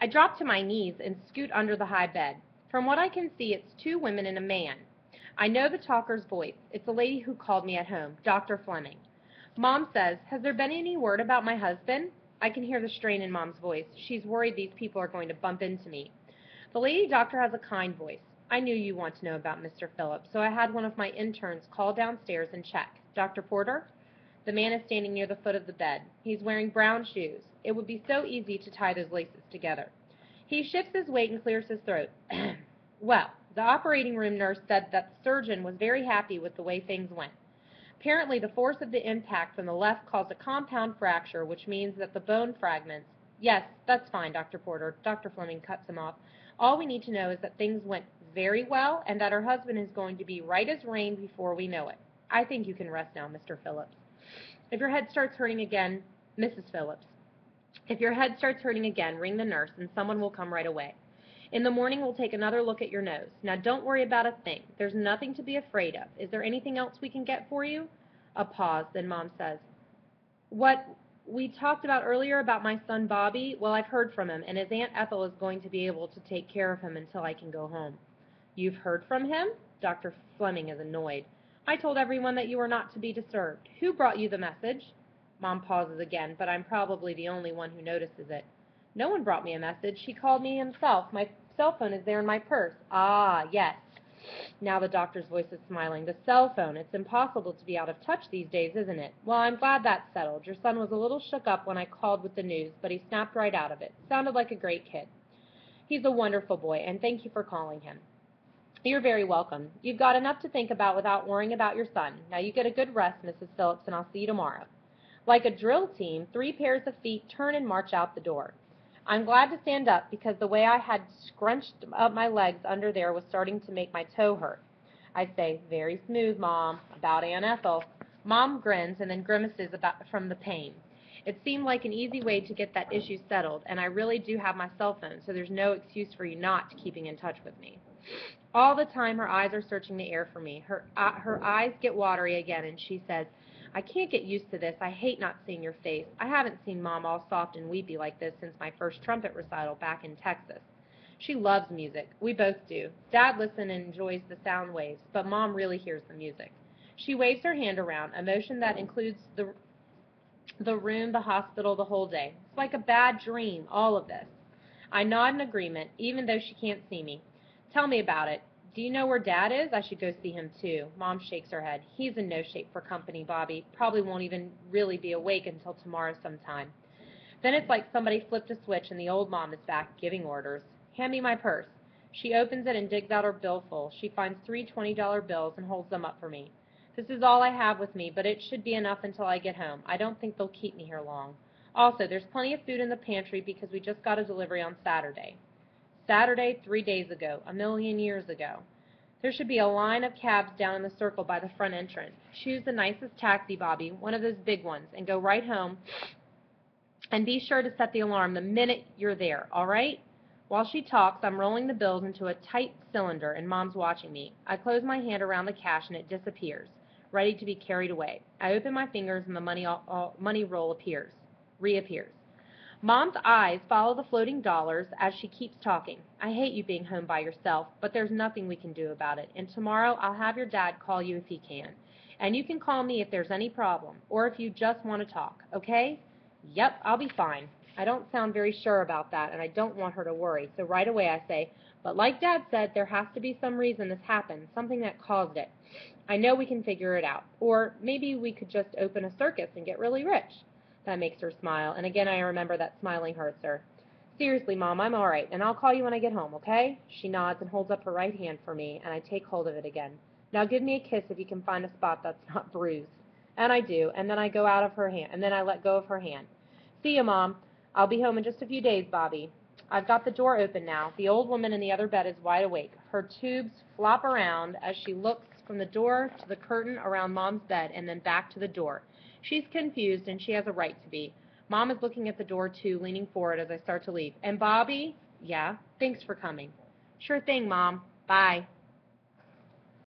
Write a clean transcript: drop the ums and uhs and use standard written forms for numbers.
I drop to my knees and scoot under the high bed. From what I can see, it's two women and a man. I know the talker's voice. It's the lady who called me at home, Dr. Fleming. Mom says, "Has there been any word about my husband?" I can hear the strain in Mom's voice. She's worried these people are going to bump into me. The lady doctor has a kind voice. "I knew you want to know about Mr. Phillips, so I had one of my interns call downstairs and check. Dr. Porter?" The man is standing near the foot of the bed. He's wearing brown shoes. It would be so easy to tie those laces together. He shifts his weight and clears his throat. Well, the operating room nurse said that the surgeon was very happy with the way things went. Apparently, the force of the impact from the left caused a compound fracture, which means that the bone fragments— Yes, that's fine, Dr. Porter. Dr. Fleming cuts him off. All we need to know is that things went very well and that her husband is going to be right as rain before we know it. I think you can rest now, Mr. Phillips. If your head starts hurting again, Mrs. Phillips, if your head starts hurting again, ring the nurse and someone will come right away. In the morning, we'll take another look at your nose. Now, don't worry about a thing. There's nothing to be afraid of. Is there anything else we can get for you? A pause, then Mom says, "What we talked about earlier about my son Bobby, well, I've heard from him, and his Aunt Ethel is going to be able to take care of him until I can go home." You've heard from him? Dr. Fleming is annoyed. I told everyone that you were not to be disturbed. Who brought you the message? Mom pauses again, but I'm probably the only one who notices it. No one brought me a message. He called me himself. My cell phone is there in my purse. Ah, yes. Now the doctor's voice is smiling. The cell phone. It's impossible to be out of touch these days, isn't it? Well, I'm glad that's settled. Your son was a little shook up when I called with the news, but he snapped right out of it. Sounded like a great kid. He's a wonderful boy, and thank you for calling him. You're very welcome. You've got enough to think about without worrying about your son. Now you get a good rest, Mrs. Phillips, and I'll see you tomorrow. Like a drill team, 3 pairs of feet turn and march out the door. I'm glad to stand up because the way I had scrunched up my legs under there was starting to make my toe hurt. I say, "Very smooth, Mom," about Aunt Ethel. Mom grins and then grimaces from the pain. It seemed like an easy way to get that issue settled, and I really do have my cell phone, so there's no excuse for you not keeping in touch with me. All the time her eyes are searching the air for me. Her eyes get watery again, and she says, "I can't get used to this. I hate not seeing your face. I haven't seen Mom all soft and weepy like this since my first trumpet recital back in Texas." She loves music. We both do. Dad listens and enjoys the sound waves, but Mom really hears the music. She waves her hand around, a motion that includes the room, the hospital, the whole day. It's like a bad dream, all of this. I nod in agreement, even though she can't see me. "Tell me about it. Do you know where Dad is? I should go see him, too." Mom shakes her head. "He's in no shape for company, Bobby. Probably won't even really be awake until tomorrow sometime." Then it's like somebody flipped a switch and the old Mom is back, giving orders. "Hand me my purse." She opens it and digs out her billful. She finds 3 $20 bills and holds them up for me. "This is all I have with me, but it should be enough until I get home. I don't think they'll keep me here long. Also, there's plenty of food in the pantry because we just got a delivery on Saturday." Saturday, 3 days ago, a million years ago. There should be a line of cabs down in the circle by the front entrance. Choose the nicest taxi, Bobby, one of those big ones, and go right home. And be sure to set the alarm the minute you're there, all right? While she talks, I'm rolling the bills into a tight cylinder, and Mom's watching me. I close my hand around the cash, and it disappears, ready to be carried away. I open my fingers, and the money roll reappears. Mom's eyes follow the floating dollars as she keeps talking. "I hate you being home by yourself, but there's nothing we can do about it, and tomorrow I'll have your dad call you if he can. And you can call me if there's any problem, or if you just want to talk, okay?" "Yep, I'll be fine." I don't sound very sure about that, and I don't want her to worry, so right away I say, "But like Dad said, there has to be some reason this happened, something that caused it. I know we can figure it out. Or maybe we could just open a circus and get really rich." That makes her smile, and again I remember that smiling hurts her. "Seriously, Mom, I'm all right, and I'll call you when I get home, okay?" She nods and holds up her right hand for me, and I take hold of it again. "Now give me a kiss if you can find a spot that's not bruised." And I do, and then I go out of her hand, and then I let go of her hand. "See you, Mom. I'll be home in just a few days, Bobby." I've got the door open now. The old woman in the other bed is wide awake. Her tubes flop around as she looks from the door to the curtain around Mom's bed and then back to the door. She's confused, and she has a right to be. Mom is looking at the door, too, leaning forward as I start to leave. "And Bobby?" "Yeah?" "Thanks for coming." "Sure thing, Mom. Bye."